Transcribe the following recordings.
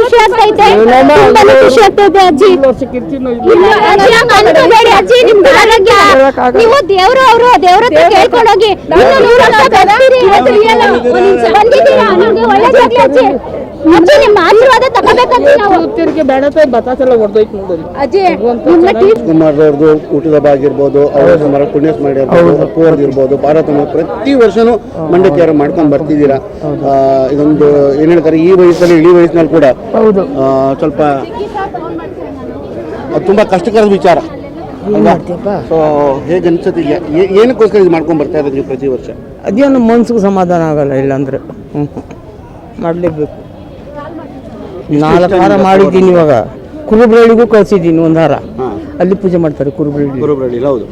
ಖುಷಿ ಆಗ್ತೈತೆ, ತುಂಬಾನೇ ಖುಷಿ ಆಗ್ತೈತೆ ಅಜ್ಜಿ. ಬೇಡಿ ಅಜ್ಜಿ, ನಿಮ್ಗೆ ಆರೋಗ್ಯ, ನೀವು ದೇವ್ರು ಅವರು ದೇವ್ರ ಹತ್ರ ಕೇಳ್ಕೊಂಡು ಹೋಗಿ ಬಂದಿದ್ದೀರಾ, ನಿಮ್ಗೆ ಒಳ್ಳೇದಾಗ್ಲಿ ಅಜ್ಜಿ. ಅಜ್ಜಿ ನಿಮ್ಮ ಆಶೀರ್ವಾದ ತಗೋಬೇಕಂತ ನಾವು ಅಜ್ಜಿ ಕುಮಾರ್ ಅವ್ರದ್ದು ಊಟದ ಆಗಿರ್ಬೋದು, ಅವರ ಪುಣ್ಯ ಮಾಡಿರ್ಬೋದು, ಅಪ್ಪು ಅವ್ರದ್ದು ಭಾರತ ಪ್ರತಿ ವರ್ಷನೂ ಮಂಡ್ಯಕ್ಕೆ ಮಾಡ್ಕೊಂಡು ಬರ್ತಿದ್ದೀರಾ. ಇದೊಂದು ಏನ್ ಹೇಳ್ತಾರೆ, ಈ ವಯಸ್ಸಲ್ಲಿ ಇಳಿ ವಯಸ್ಸಿನಲ್ಲಿ ಕೂಡ ಸ್ವಲ್ಪ ತುಂಬಾ ಕಷ್ಟಕರದ ವಿಚಾರ. ಸೊ ಹೇಗೆ ಅನ್ಸುತ್ತೆ, ಏನಕ್ಕೋಸ್ಕರ ಇದು ಮಾಡ್ಕೊಂಡು ಬರ್ತಾ ಇರೋದು ನೀವು ಪ್ರತಿ ವರ್ಷ? ಅದೇನು ಮನ್ಸಿಗೆ ಸಮಾಧಾನ ಆಗಲ್ಲ, ಇಲ್ಲಾಂದ್ರೆ ಮಾಡಲೇಬೇಕು. 4 ವಾರ ಮಾಡಿದ್ದೀನಿ. ಇವಾಗ ಕುರುಬ್ರಳ್ಳಿಗೂ ಕಳ್ಸಿದ್ದೀನಿ 1 ವಾರ, ಅಲ್ಲಿ ಪೂಜೆ ಮಾಡ್ತಾರೆ ಕುರುಬ್ರಳ್ಳಿ, ಹೌದು,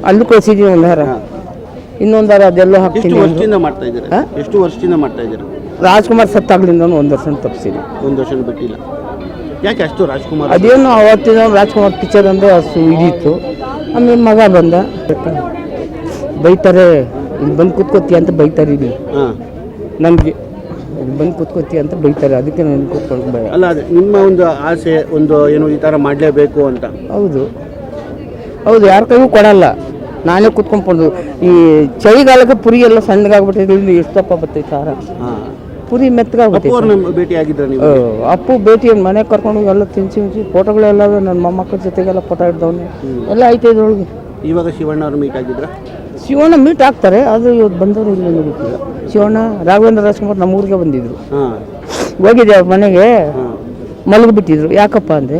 ಅಲ್ಲೂ ಕಳ್ಸಿದ್ದೀನಿ 1 ವಾರ. ಇನ್ನೊಂದು ವಾರ ಅದೆಲ್ಲ ಹಾಕ್ತೀನಿ. ಎಷ್ಟು ವರ್ಷದಿಂದ ಮಾಡ್ತಾ ಇದ್ದೀರಾ? ರಾಜ್ಕುಮಾರ್ ಸತ್ತಾಗ್ಲಿಂದ 1 ವರ್ಷ ತಪ್ಪಿಸಿದ್ದೀನಿ. 1 ವರ್ಷ ಬಿಟ್ಟಿಲ್ಲ. ಯಾಕೆ ಅಷ್ಟು ರಾಜ್ಕುಮಾರ್? ಅದೇನು ಅವತ್ತಿನ ರಾಜ್ಕುಮಾರ್ ಪಿಕ್ಚರ್ ಅಂದ್ರೆ ಅಷ್ಟು ಇದಿತ್ತು. ಆಮೇಲೆ ಮಗ ಬಂದ, ಬೈತಾರೆ, ಇಲ್ಲಿ ಬಂದು ಕೂತ್ಕೋತಿ ಅಂತ ಬೈತಾರೆ. ಇಲ್ಲಿ ನನಗೆ ಬಂದು ಕೂತ್ಕೋತಿ ಅಂತ ಬೈತಾರೆ, ಅದಕ್ಕೆ ನಾನು ಕೂತ್ಕೊಂಡು ಭಯ. ಅಲ್ಲ, ನಿಮ್ಮ ಒಂದು ಆಸೆ ಒಂದು ಏನು ಈ ಥರ ಮಾಡಲೇಬೇಕು ಅಂತ? ಹೌದು, ಯಾರ ಕೈಗೂ ಕೊಡಲ್ಲ, ನಾನೇ ಕೂತ್ಕೊಂಡು. ಈ ಚಳಿಗಾಲಕ್ಕೆ ಪುರಿ ಎಲ್ಲ ಸಣ್ಣಗಾಗ್ಬಿಟ್ಟಿದ್ರಿಂದ ಎಷ್ಟಪ್ಪ ಬರ್ತೈತೆ ಸಾರ, ಪುರಿ ಮೆತ್ತಗಾಗ್ಬಿಟ್ಟು. ಭೇಟಿ ಆಗಿದ್ರ ನೀವು? ಅಪ್ಪು ಭೇಟಿ ಮನೆಗೆ ಕರ್ಕೊಂಡು ಎಲ್ಲ ತಿನ್ಸಿ ಫೋಟೋಗಳೆಲ್ಲ ನನ್ನ ಮೊಮ್ಮಕ್ಕಳ ಜೊತೆಗೆಲ್ಲ ಫೋಟೋ ಹಿಡ್ದವನೆ ಎಲ್ಲ ಐತೆ ಇದ್ರೊಳಗೆ. ಇವಾಗ ಶಿವಣ್ಣ ಅವ್ರು ಮೀಟ್ ಆಗಿದ್ರ? ಶಿವಣ್ಣ ಮೀಟ್ ಆಗ್ತಾರೆ, ಅದು ಇವತ್ತು ಬಂದವರು ಇಲ್ಲ ಗೊತ್ತಿಲ್ಲ. ಶಿವಣ್ಣ ರಾಘವೇಂದ್ರ ರಾಜ್ಕುಮಾರ್ ನಮ್ಮ ಊರಿಗೆ ಬಂದಿದ್ರು, ಹೋಗಿದ್ದೆ ಅವ್ರ ಮನೆಗೆ, ಮಲಗಿಬಿಟ್ಟಿದ್ರು. ಯಾಕಪ್ಪ ಅಂದೆ,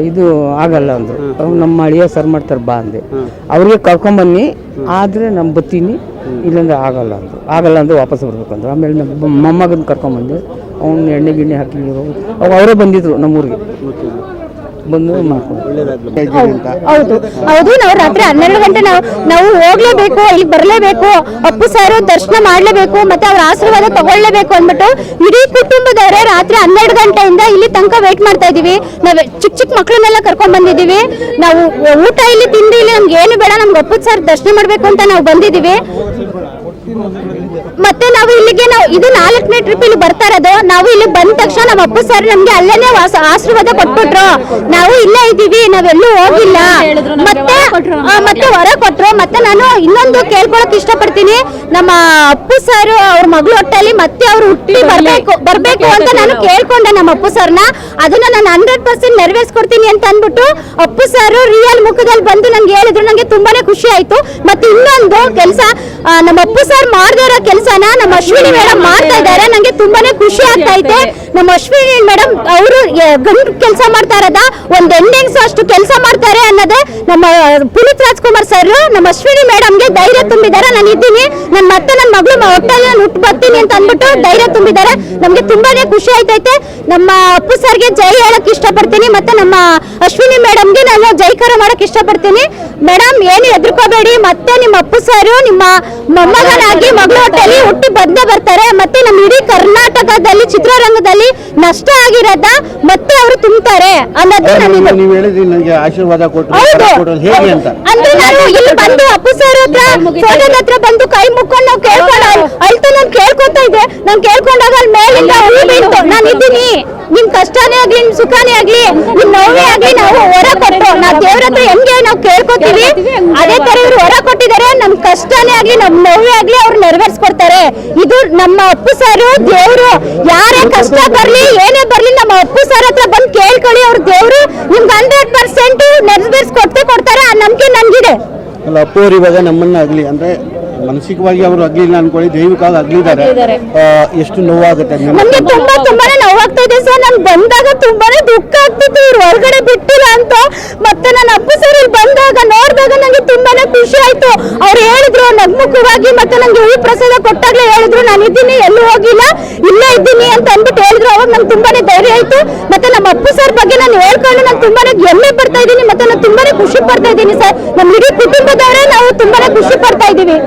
ಇದು ಆಗಲ್ಲ ಅಂದರು. ನಮ್ಮ ಅಳಿಯ ಸರ್ ಮಾಡ್ತಾರೆ ಬಾ ಅಂದೆ. ಅವ್ರಿಗೆ ಕರ್ಕೊಂಬನ್ನಿ, ಆದರೆ ನಾನು ಬರ್ತೀನಿ, ಇಲ್ಲಾಂದ್ರೆ ಆಗಲ್ಲ ಅಂದ್ರೆ ವಾಪಸ್ ಬರ್ಬೇಕಂದ್ರು. ಆಮೇಲೆ ನಮ್ಮ ಮೊಮ್ಮಗನ ಕರ್ಕೊಂಬಂದೆ, ಅವ್ನು ಎಣ್ಣೆ ಗಿಣ್ಣೆ ಹಾಕಿ ಅವರೇ ಬಂದಿದ್ರು ನಮ್ಮೂರಿಗೆ, ಬಂದು ಮಾಡ್ಕೊಂಡು. ಹೌದು, ನಾವು ರಾತ್ರಿ 12 ಗಂಟೆ ನಾವು ಹೋಗ್ಲೇಬೇಕು, ಇಲ್ಲಿ ಬರ್ಲೇಬೇಕು, ಅಪ್ಪು ಸಾರು ದರ್ಶನ ಮಾಡ್ಲೇಬೇಕು, ಮತ್ತೆ ಅವ್ರ ಆಶೀರ್ವಾದ ತಗೊಳ್ಳೇಬೇಕು ಅಂದ್ಬಿಟ್ಟು ಇಡೀ ಕುಟುಂಬದವರೇ ರಾತ್ರಿ 12 ಗಂಟೆಯಿಂದ ಇಲ್ಲಿ ತನಕ ವೇಟ್ ಮಾಡ್ತಾ ಇದೀವಿ. ನಾವು ಚಿಕ್ಕ ಮಕ್ಕಳನ್ನೆಲ್ಲ ಕರ್ಕೊಂಡ್ ಬಂದಿದೀವಿ. ನಾವು ಊಟ ಇಲ್ಲಿ ತಿಂಡಿ ಇಲ್ಲಿ ನಮ್ಗೆ ಏನು ಬೇಡ, ನಮ್ಗೆ ಅಪ್ಪು ಸಾರ್ ದರ್ಶನ ಮಾಡ್ಬೇಕು ಅಂತ ನಾವು ಬಂದಿದೀವಿ. ಮತ್ತೆ ನಾವು ಇಲ್ಲಿಗೆ ಇದು 4ನೇ ಟ್ರಿಪ್ ಇಲ್ಲಿ ಬರ್ತಾ ಇರೋದು. ನಾವು ಇಲ್ಲಿ ಬಂದ ತಕ್ಷಣ ನಮ್ಮ ಅಪ್ಪು ಸರ್ ನಮ್ಗೆ ಅಲ್ಲೇನೆ ಆಶೀರ್ವಾದ ಕೊಟ್ಬಿಟ್ರು. ನಾವು ಇಲ್ಲೇ ಇದ್ದೀವಿ, ನಾವೆಲ್ಲೂ ಹೋಗಿಲ್ಲ. ಮತ್ತೆ ಹೊರ ಕೊಟ್ರು. ಮತ್ತೆ ನಾನು ಇನ್ನೊಂದು ಕೇಳ್ಕೊಳಕ್ ಇಷ್ಟಪಡ್ತೀನಿ, ನಮ್ಮ ಅಪ್ಪು ಸರ್ ಅವ್ರ ಮಗಳು ಹೊಟ್ಟೆಲಿ ಮತ್ತೆ ಅವ್ರು ಹುಟ್ಟಿ ಬರ್ಬೇಕು ಅಂತ ನಾನು ಕೇಳ್ಕೊಂಡೆ ನಮ್ಮ ಅಪ್ಪು ಸರ್ನ. ಅದನ್ನ ನಾನು 100% ನೆರವೇರಿಸ್ಕೊಡ್ತೀನಿ ಅಂತ ಅಂದ್ಬಿಟ್ಟು ಅಪ್ಪು ಸರ್ ರಿಯಲ್ ಮುಖದಲ್ಲಿ ಬಂದು ನನ್ಗೆ ಹೇಳಿದ್ರು. ನಂಗೆ ತುಂಬಾನೇ ಖುಷಿ ಆಯ್ತು. ಮತ್ತೆ ಇನ್ನೊಂದು ಕೆಲಸ, ನಮ್ಮ ಅಪ್ಪು ಸರ್ ಮಾಡದೇ ಇರೋ ಕೆಲಸನ ನಮ್ಮ ಅಶ್ವಿನಿ ಮೇಡಮ್ ಮಾಡ್ತಾ ಇದ್ದಾರೆ. ನಂಗೆ ತುಂಬಾನೇ ಖುಷಿ ಆಗ್ತಾ ಐತೆ. ನಮ್ಮ ಅಶ್ವಿನಿ ಮೇಡಮ್ ಅವರು ಗಂಡು ಕೆಲಸ ಮಾಡ್ತಾ ಇರೋದ ಒಂದ್ ಎಂಡಿಂಗ್ಸ್ ಅಷ್ಟು ಕೆಲಸ ಮಾಡ್ತಾರೆ ಅನ್ನೋದೇ ನಮ್ಮ ಪುನೀತ್ ರಾಜ್ಕುಮಾರ್ ಸರ್ ನಮ್ಮ ಅಶ್ವಿನಿ ಮೇಡಮ್ಗೆ ಧೈರ್ಯ ತುಂಬಿದ್ದಾರೆ. ನಾನು ಇದ್ದೀನಿ, ಮತ್ತೆ ನನ್ನ ಮಗಳು ಹೊಟ್ಟೆಲ್ಲ ಹುಟ್ಟು ಬರ್ತೀನಿ ಅಂತ ಅಂದ್ಬಿಟ್ಟು ಧೈರ್ಯ ತುಂಬಿದ್ದಾರೆ. ನಮ್ಗೆ ತುಂಬಾನೇ ಖುಷಿ ಆಯ್ತೈತೆ. ನಮ್ಮ ಅಪ್ಪು ಸರ್ಗೆ ಜೈ ಹೇಳಕ್ ಇಷ್ಟಪಡ್ತೀನಿ. ಮತ್ತೆ ನಮ್ಮ ಅಶ್ವಿನಿ ಮೇಡಮ್ಗೆ ನಾನು ಜೈಕಾರ ಮಾಡಕ್ ಇಷ್ಟಪಡ್ತೀನಿ. ಮೇಡಮ್ ಏನು ಹೆದರ್ಕೋಬೇಡಿ, ಮತ್ತೆ ನಿಮ್ಮ ಅಪ್ಪು ಸರ್ ನಿಮ್ಮ ಮೊಮ್ಮಗನಾಗಿ ಮಗಳ ಹೊಟ್ಟೆಲಿ ಹುಟ್ಟಿ ಬಂದೇ ಬರ್ತಾರೆ. ಮತ್ತೆ ನಮ್ಮ ಇಡೀ ಕರ್ನಾಟಕದಲ್ಲಿ ಚಿತ್ರರಂಗದಲ್ಲಿ ನಷ್ಟ ಆಗಿರೋದ ಮತ್ತೆ ಅವರು ತುಂಬ್ತಾರೆ ಅನ್ನೋದು ನನಗೆ ಆಶೀರ್ವಾದ ಕೊಟ್ಟರು. ಅಂದ್ರೆ ನಾನು ಇಲ್ಲಿ ಬಂದು ಅಪ್ಪು ಸರ್ ಹತ್ರ ಬಂದು ಕೈ ಮುಕ್ಕೊಂಡು ನಾವು ಕೇಳ್ಕೊಂಡು ಅಳ್ತು ನಾನು ಕೇಳ್ಕೊತಾ ಇದ್ದೆ. ನಾನು ಕೇಳ್ಕೊಂಡಾಗ ಅಲ್ಲಿ ಮೇಲಿಂದ ನಾನು ಇದ್ದೀನಿ, ನಿಮ್ ಕಷ್ಟನೇ ಆಗ್ಲಿ, ನಿಮ್ ಸುಖನೇ ಆಗ್ಲಿ, ನಿಮ್ ನೋವೇ ಆಗ್ಲಿ, ನಾವು ಹೊರ ಕೊಟ್ಟು ನಾವು ದೇವ್ರ ಹತ್ರ ಹೆಂಗೆ ನಾವು ಕೇಳ್ಕೊತೀವಿ ಅದೇ ತರ ಇವ್ರು ಹೊರ ಕೊಟ್ಟಿದ್ದಾರೆ. ನಮ್ ಕಷ್ಟನೇ ಆಗ್ಲಿ, ನಮ್ ನೋವೇ ಆಗ್ಲಿ ಅವ್ರು ನೆರವೇರಿಸ್ಕೊಡ್ತಾರೆ. ಇದು ನಮ್ಮ ಅಪ್ಪು ಸರ್ ದೇವ್ರು. ಯಾರೇ ಕಷ್ಟ ಬರ್ಲಿ ಏನೇ ಬರ್ಲಿ ನಮ್ಮ ಅಪ್ಪು ಸರ್ ಹತ್ರ ಬಂದು ಕೇಳ್ಕೊಳ್ಳಿ, ಅವ್ರ ದೇವ್ರು ನಿಮ್ಗೆ 100% ನೆರವೇರಿಸ್ಕೊಡ್ತೇ ಕೊಡ್ತಾರೆ. ಆ ನಂಬಿಕೆ ನನ್ಗಿದೆ. ಅಲ್ಲ, ಅಪ್ಪು ಅವ್ರು ಇವಾಗ ನಮ್ಮನ್ನ ಆಗ್ಲಿ ಅಂದ್ರೆ ಮಾನಸಿಕವಾಗಿ ಅವರು ಆಗ್ಲಿಲ್ಲ ಅನ್ಕೊಳ್ಳಿ, ದೈವಿಕವಾಗಿ ಆಗ್ಲಿದ್ದಾರೆ. ಎಷ್ಟು ನೋವಾಗುತ್ತೆ ನಮ್ಗೆ? ತುಂಬಾನೇ ನೋವಾಗ್ತಾ ಇದೆ ಸರ್. ನಾನು ಬಂದಾಗ ತುಂಬಾನೇ ದುಃಖ ಆಗ್ತಿತ್ತು, ಇವ್ರು ಹೊರಗಡೆ ಬಿಟ್ಟಿಲ್ಲ ಅಂತ. ಮತ್ತೆ ನನ್ನ ಅಪ್ಪು ಸರ್ ಇಲ್ಲಿ ಬಂದಾಗ ನೋಡಿದಾಗ ನಂಗೆ ತುಂಬಾನೇ ಖುಷಿ ಆಯ್ತು. ಅವ್ರು ಹೇಳಿದ್ರು ನಗ್ಮುಖವಾಗಿ, ಮತ್ತೆ ನಂಗೆ ಹೂ ಪ್ರಸಾದ ಕೊಟ್ಟಾಗ್ಲೇ ಹೇಳಿದ್ರು ನಾನು ಇದ್ದೀನಿ, ಎಲ್ಲೂ ಹೋಗಿಲ್ಲ, ಇಲ್ಲೇ ಇದ್ದೀನಿ ಅಂತ ಅಂದ್ಬಿಟ್ಟು ಹೇಳಿದ್ರು. ಅವಾಗ ನಂಗೆ ತುಂಬಾನೇ ಧೈರ್ಯ ಆಯ್ತು. ಮತ್ತೆ ನಮ್ಮ ಅಪ್ಪು ಸರ್ ಬಗ್ಗೆ ನಾನು ಹೇಳ್ಕೊಂಡು ನಾನು ತುಂಬಾನೇ ಹೆಮ್ಮೆ ಪಡ್ತಾ ಇದ್ದೀನಿ. ಮತ್ತೆ ನಾನು ತುಂಬಾನೇ ಖುಷಿ ಪಡ್ತಾ ಇದ್ದೀನಿ ಸರ್. ನಮ್ಮ ಇಡೀ ಕುಟುಂಬದವರೇ ನಾವು ತುಂಬಾನೇ ಖುಷಿ ಪಡ್ತಾ ಇದ್ದೀವಿ.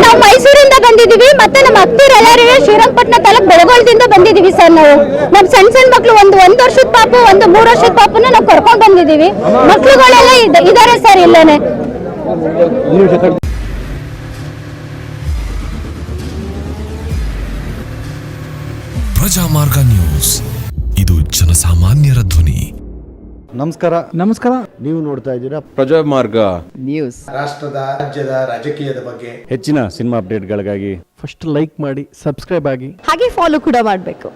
ನಾವು ಮೈಸೂರಿಂದ ಬಂದಿದೀವಿ. ಮತ್ತೆ ನಮ್ಮ ಅಕ್ಕೂರ್ ಎಲ್ಲರೂ ಶ್ರೀರಂಗಪಟ್ಟಣ ತಾಲೂಕು ಬೆಳಗೊಳದಿಂದ ಬಂದಿದೀವಿ ಸರ್. ನಾವು ನಮ್ ಸಣ್ಣ ಮಕ್ಳು ಒಂದು 1 ವರ್ಷದ ಪಾಪು, ಒಂದು 3 ವರ್ಷದ ಪಾಪುನ ನಾವು ಕರ್ಕೊಂಡ್ ಬಂದಿದೀವಿ. ಮಕ್ಳುಗಳೆಲ್ಲ ಇದಾರೆ ಸರ್ ಇಲ್ಲೇನೆ. ಪ್ರಜಾಮಾರ್ಗ ನ್ಯೂಸ್, ಇದು ಜನಸಾಮಾನ್ಯರ ಧ್ವನಿ. ನಮಸ್ಕಾರ. ನೀವು ನೋಡ್ತಾ ಇದ್ದೀರಾ ಪ್ರಜಾಮಾರ್ಗ ನ್ಯೂಸ್. ರಾಷ್ಟ್ರದ ರಾಜ್ಯದ ರಾಜಕೀಯದ ಬಗ್ಗೆ ಹೆಚ್ಚಿನ ಸಿನಿಮಾ ಅಪ್ಡೇಟ್ಗಳಿಗಾಗಿ ಫಸ್ಟ್ ಲೈಕ್ ಮಾಡಿ, ಸಬ್ಸ್ಕ್ರೈಬ್ ಆಗಿ, ಹಾಗೆ ಫಾಲೋ ಕೂಡ ಮಾಡಬೇಕು.